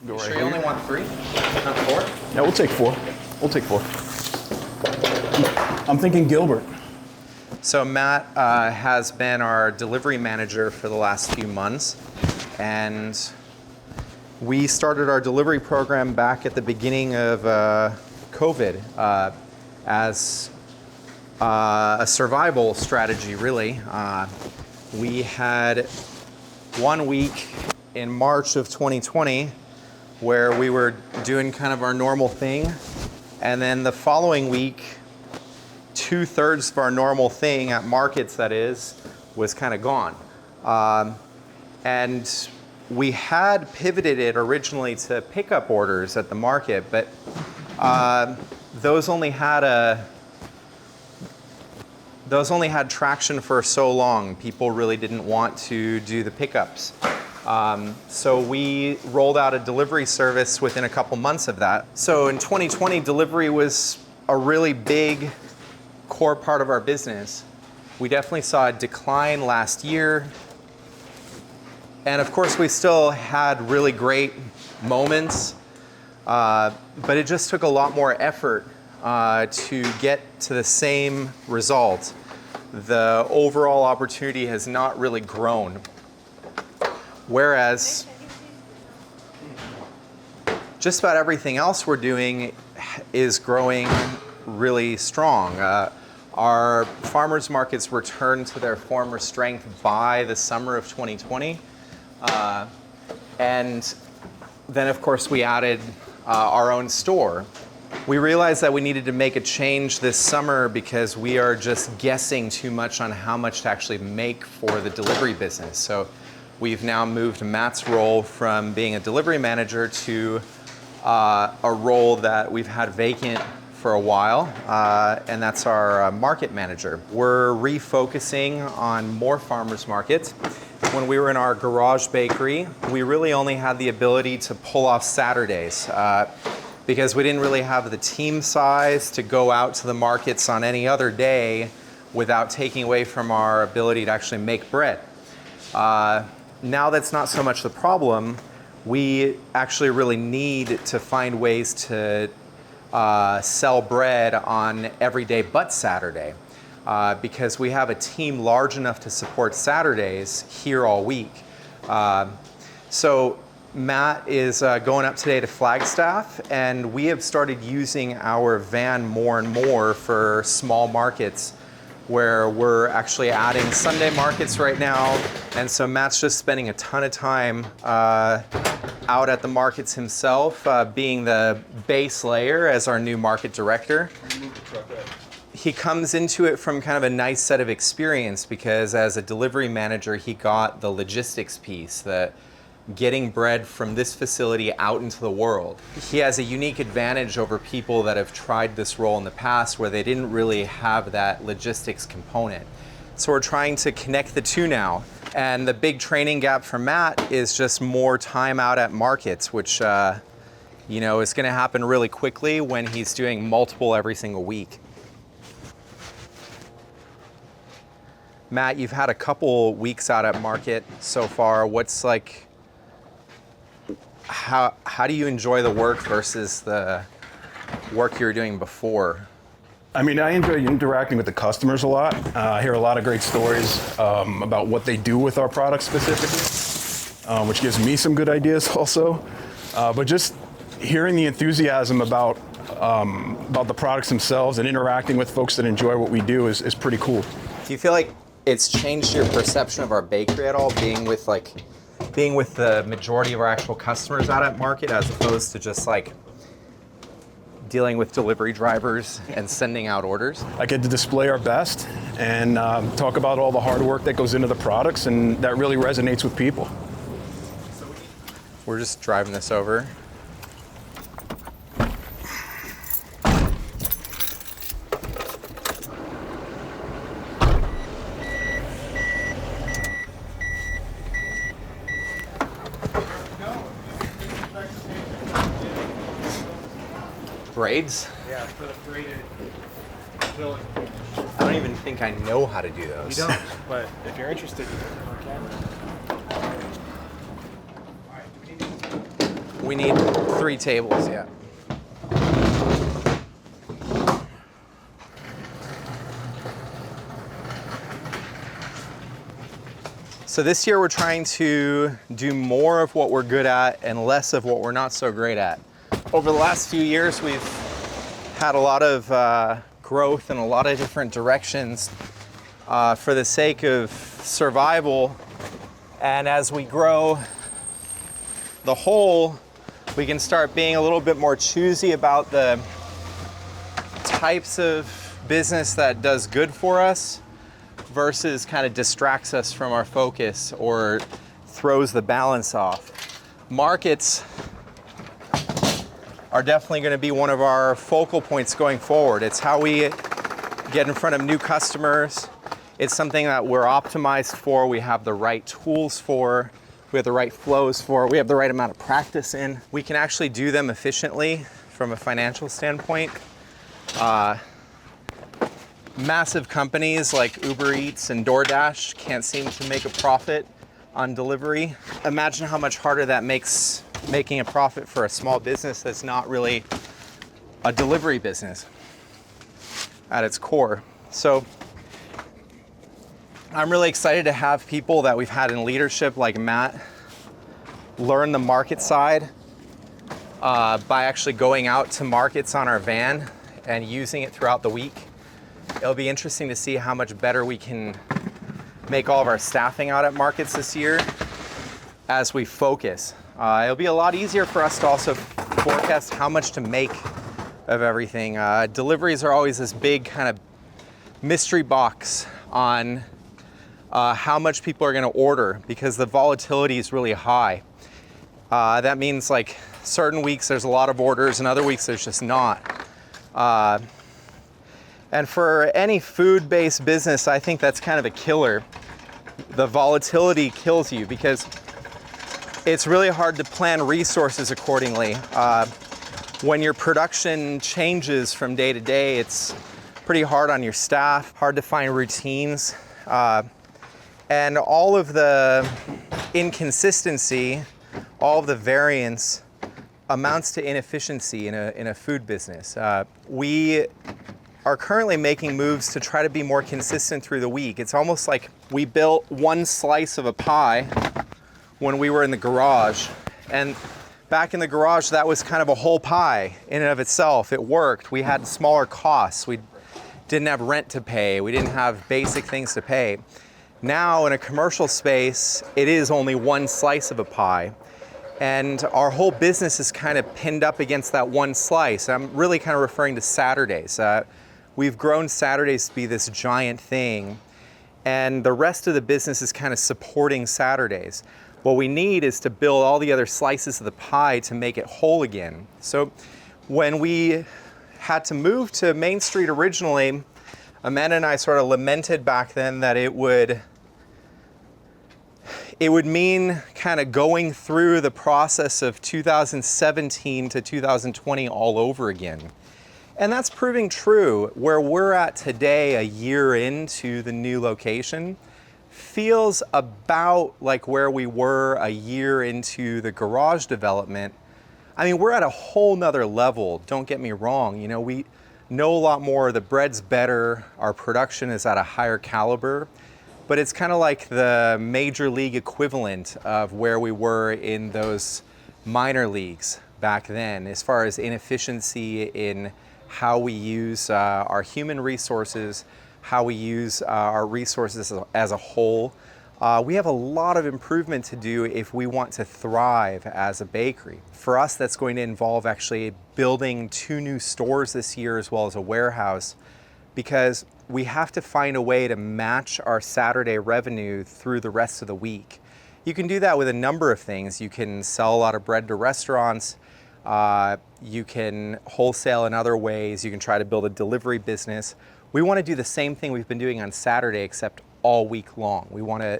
Go right Sure here. you only want 3? Not 4? Yeah, we'll take 4. We'll take 4. I'm thinking Gilbert. So Matt has been our delivery manager for the last few months, and we started our delivery program back at the beginning of COVID as a survival strategy, really. We had 1 week in March of 2020 where we were doing kind of our normal thing, and then the following week, 2/3 of our normal thing at markets, that is, was kind of gone. And we had pivoted it originally to pickup orders at the market, but those only had traction for so long. People really didn't want to do the pickups. So we rolled out a delivery service within a couple months of that. So in 2020, delivery was a really big core part of our business. We definitely saw a decline last year. And of course, we still had really great moments, but it just took a lot more effort to get to the same result. The overall opportunity has not really grown. Whereas just about everything else we're doing is growing really strong. Our farmers markets returned to their former strength by the summer of 2020. And then of course we added our own store. We realized that we needed to make a change this summer because we are just guessing too much on how much to actually make for the delivery business. So we've now moved Matt's role from being a delivery manager to a role that we've had vacant for a while, and that's our market manager. We're refocusing on more farmers markets. When we were in our garage bakery, we really only had the ability to pull off Saturdays because we didn't really have the team size to go out to the markets on any other day without taking away from our ability to actually make bread. Now that's not so much the problem. We actually really need to find ways to sell bread on every day but Saturday, because we have a team large enough to support Saturdays here all week. So Matt is going up today to Flagstaff, and we have started using our van more and more for small markets where we're actually adding Sunday markets right now. And so Matt's just spending a ton of time out at the markets himself, being the base layer as our new market director. He comes into it from kind of a nice set of experience because as a delivery manager, he got the logistics piece, the getting bread from this facility out into the world. He has a unique advantage over people that have tried this role in the past where they didn't really have that logistics component. So we're trying to connect the two now. And the big training gap for Matt is just more time out at markets, which you know, is gonna happen really quickly when he's doing multiple every single week. Matt, you've had a couple weeks out at market so far. What's like, how do you enjoy the work versus the work you were doing before? I mean, I enjoy interacting with the customers a lot. I hear a lot of great stories about what they do with our products specifically, which gives me some good ideas also. But just hearing the enthusiasm about the products themselves and interacting with folks that enjoy what we do is pretty cool. Do you feel like it's changed your perception of our bakery at all, being with the majority of our actual customers out at market as opposed to just like dealing with delivery drivers and sending out orders? I get to display our best and talk about all the hard work that goes into the products, and that really resonates with people. We're just driving this over. Braids? Yeah, for the braided filling. I don't even think I know how to do those. You don't, but if you're interested, you can look at it. We need 3 tables, yeah. So this year we're trying to do more of what we're good at and less of what we're not so great at. Over the last few years, we've had a lot of growth in a lot of different directions for the sake of survival. And as we grow the whole, we can start being a little bit more choosy about the types of business that does good for us versus kind of distracts us from our focus or throws the balance off. Markets are definitely going to be one of our focal points going forward. It's how we get in front of new customers. It's something that we're optimized for, we have the right tools for, we have the right flows for, we have the right amount of practice in. We can actually do them efficiently from a financial standpoint. Massive companies like Uber Eats and DoorDash can't seem to make a profit on delivery. Imagine how much harder that makes making a profit for a small business that's not really a delivery business at its core. So I'm really excited to have people that we've had in leadership like Matt learn the market side by actually going out to markets on our van and using it throughout the week. It'll be interesting to see how much better we can make all of our staffing out at markets this year as we focus. It'll be a lot easier for us to also forecast how much to make of everything. Deliveries are always this big kind of mystery box on how much people are going to order because the volatility is really high. That means like certain weeks there's a lot of orders and other weeks there's just not. And for any food-based business, I think that's kind of a killer. The volatility kills you because it's really hard to plan resources accordingly. When your production changes from day to day, it's pretty hard on your staff, hard to find routines. And all of the inconsistency, all of the variance amounts to inefficiency in a food business. We are currently making moves to try to be more consistent through the week. It's almost like we built one slice of a pie when we were in the garage. And back in the garage, that was kind of a whole pie in and of itself. It worked. We had smaller costs. We didn't have rent to pay. We didn't have basic things to pay. Now in a commercial space, it is only one slice of a pie. And our whole business is kind of pinned up against that one slice. I'm really kind of referring to Saturdays. We've grown Saturdays to be this giant thing, and the rest of the business is kind of supporting Saturdays. What we need is to build all the other slices of the pie to make it whole again. So when we had to move to Main Street originally, Amanda and I sort of lamented back then that it would mean kind of going through the process of 2017 to 2020 all over again. And that's proving true. Where we're at today, a year into the new location, feels about like where we were a year into the garage development. I mean, we're at a whole nother level, don't get me wrong. You know, we know a lot more, the bread's better, our production is at a higher caliber, but it's kind of like the major league equivalent of where we were in those minor leagues back then, as far as inefficiency in how we use our human resources, how we use our resources as a whole. We have a lot of improvement to do if we want to thrive as a bakery. For us, that's going to involve actually building 2 new stores this year as well as a warehouse, because we have to find a way to match our Saturday revenue through the rest of the week. You can do that with a number of things. You can sell a lot of bread to restaurants. You can wholesale in other ways. You can try to build a delivery business. We want to do the same thing we've been doing on Saturday, except all week long. We want to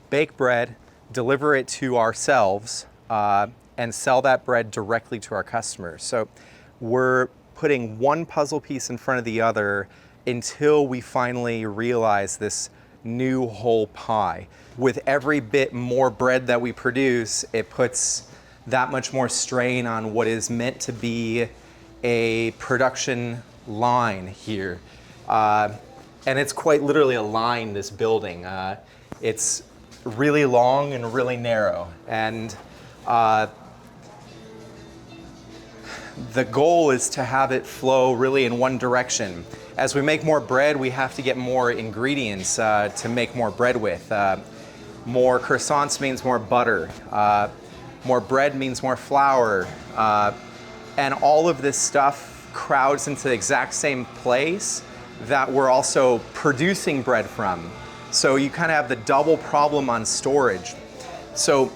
bake bread, deliver it to ourselves, and sell that bread directly to our customers. So we're putting one puzzle piece in front of the other until we finally realize this new whole pie. With every bit more bread that we produce, it puts that much more strain on what is meant to be a production line here. And it's quite literally a line, this building. It's really long and really narrow. And the goal is to have it flow really in one direction. As we make more bread, we have to get more ingredients to make more bread with. More croissants means more butter. More bread means more flour. And all of this stuff crowds into the exact same place that we're also producing bread from. So you kind of have the double problem on storage. So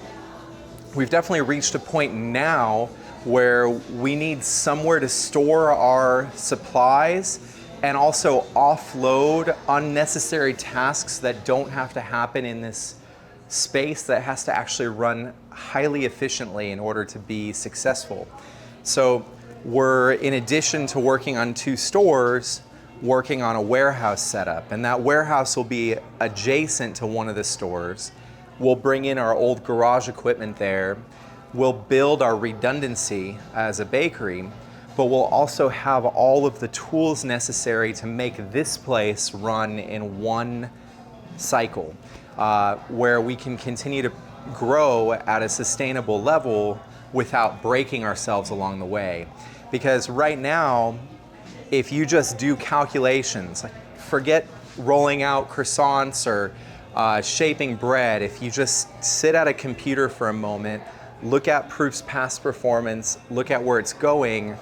we've definitely reached a point now where we need somewhere to store our supplies and also offload unnecessary tasks that don't have to happen in this space that has to actually run highly efficiently in order to be successful. So we're, in addition to working on 2 stores, working on a warehouse setup, and that warehouse will be adjacent to one of the stores. We'll bring in our old garage equipment there. We'll build our redundancy as a bakery, but we'll also have all of the tools necessary to make this place run in one cycle, where we can continue to grow at a sustainable level without breaking ourselves along the way. Because right now, if you just do calculations, like forget rolling out croissants or shaping bread, if you just sit at a computer for a moment, look at Proof's past performance, look at where it's going,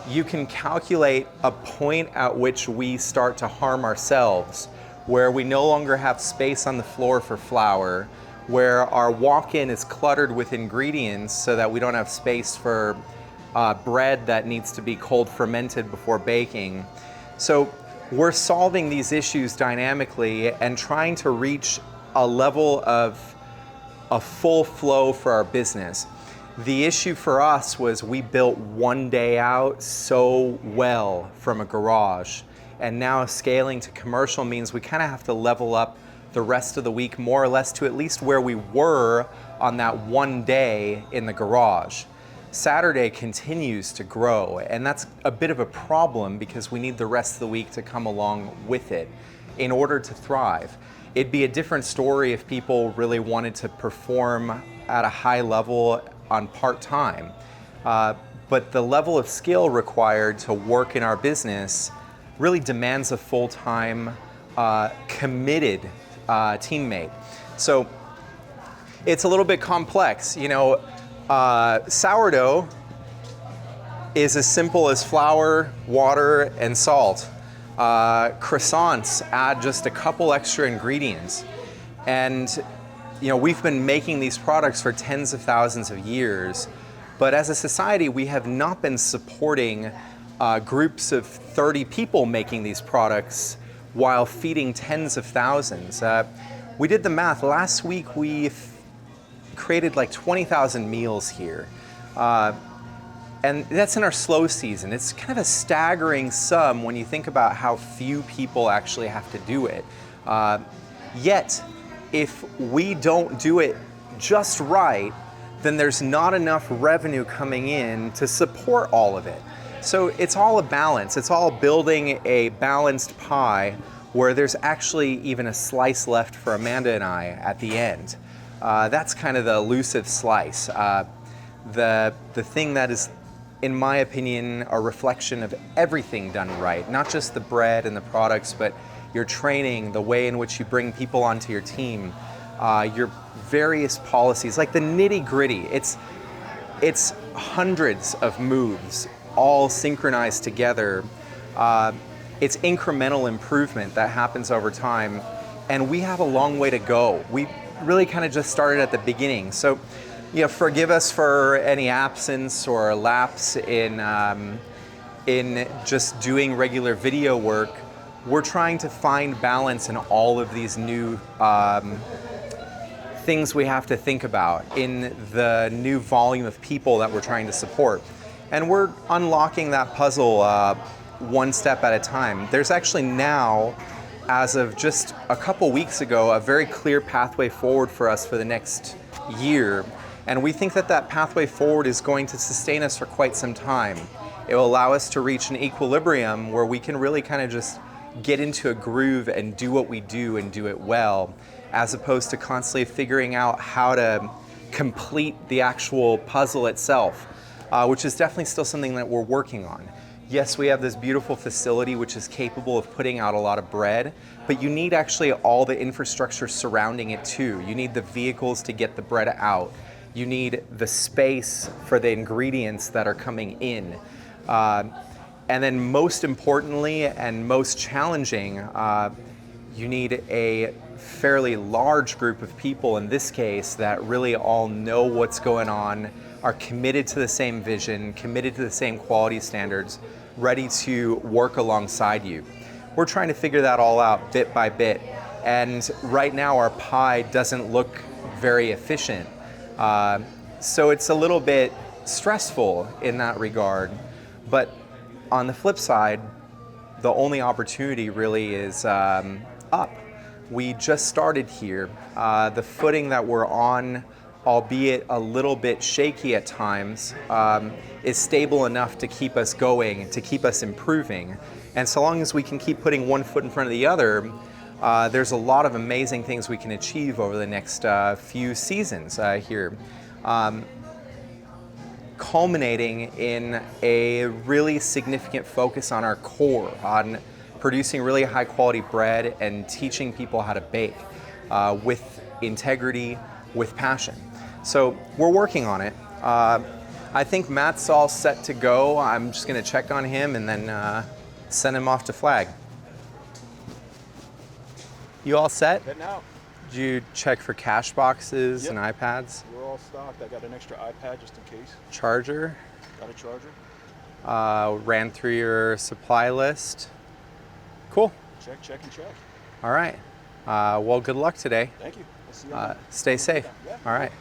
you can calculate a point at which we start to harm ourselves, where we no longer have space on the floor for flour, where our walk-in is cluttered with ingredients so that we don't have space for bread that needs to be cold fermented before baking. So we're solving these issues dynamically and trying to reach a level of a full flow for our business. The issue for us was we built one day out so well from a garage, and now scaling to commercial means we kind of have to level up the rest of the week more or less to at least where we were on that one day in the garage. Saturday continues to grow, and that's a bit of a problem because we need the rest of the week to come along with it in order to thrive. It'd be a different story if people really wanted to perform at a high level on part-time. But the level of skill required to work in our business really demands a full-time, committed teammate. So it's a little bit complex. You know, sourdough is as simple as flour, water, and salt. Croissants add just a couple extra ingredients. And you know, we've been making these products for tens of thousands of years, but as a society, we have not been supporting groups of 30 people making these products while feeding tens of thousands. We did the math. Last week, we created like 20,000 meals here. And that's in our slow season. It's kind of a staggering sum when you think about how few people actually have to do it. Yet, if we don't do it just right, then there's not enough revenue coming in to support all of it. So it's all a balance. It's all building a balanced pie where there's actually even a slice left for Amanda and I at the end. That's kind of the elusive slice. The thing that is, in my opinion, a reflection of everything done right, not just the bread and the products, but your training, the way in which you bring people onto your team, your various policies, like the nitty-gritty. It's hundreds of moves all synchronized together. It's incremental improvement that happens over time, and we have a long way to go. We really kind of just started at the beginning. So, you know, forgive us for any absence or lapse in just doing regular video work. We're trying to find balance in all of these new things we have to think about in the new volume of people that we're trying to support. And we're unlocking that puzzle one step at a time. There's actually now, as of just a couple weeks ago, a very clear pathway forward for us for the next year. And we think that that pathway forward is going to sustain us for quite some time. It will allow us to reach an equilibrium where we can really kind of just get into a groove and do what we do and do it well, as opposed to constantly figuring out how to complete the actual puzzle itself, which is definitely still something that we're working on. Yes, we have this beautiful facility which is capable of putting out a lot of bread, but you need actually all the infrastructure surrounding it too. You need the vehicles to get the bread out. You need the space for the ingredients that are coming in. And then most importantly and most challenging, you need a fairly large group of people in this case that really all know what's going on, are committed to the same vision, committed to the same quality standards, ready to work alongside you. We're trying to figure that all out bit by bit. And right now our pie doesn't look very efficient. So it's a little bit stressful in that regard. But on the flip side, the only opportunity really is up. We just started here. The footing that we're on, albeit a little bit shaky at times, is stable enough to keep us going, to keep us improving. And so long as we can keep putting one foot in front of the other, there's a lot of amazing things we can achieve over the next few seasons here. Culminating in a really significant focus on our core, on producing really high quality bread and teaching people how to bake with integrity, with passion. So we're working on it. I think Matt's all set to go. I'm just gonna check on him and then send him off to Flag. You all set? Heading out. Did you check for cash boxes Yep. and iPads? We're all stocked. I got an extra iPad just in case. Charger? Got a charger. Ran through your supply list. Cool. Check, check, and check. All right. Well, good luck today. Thank you. We'll see you. Stay safe. Yeah. All right.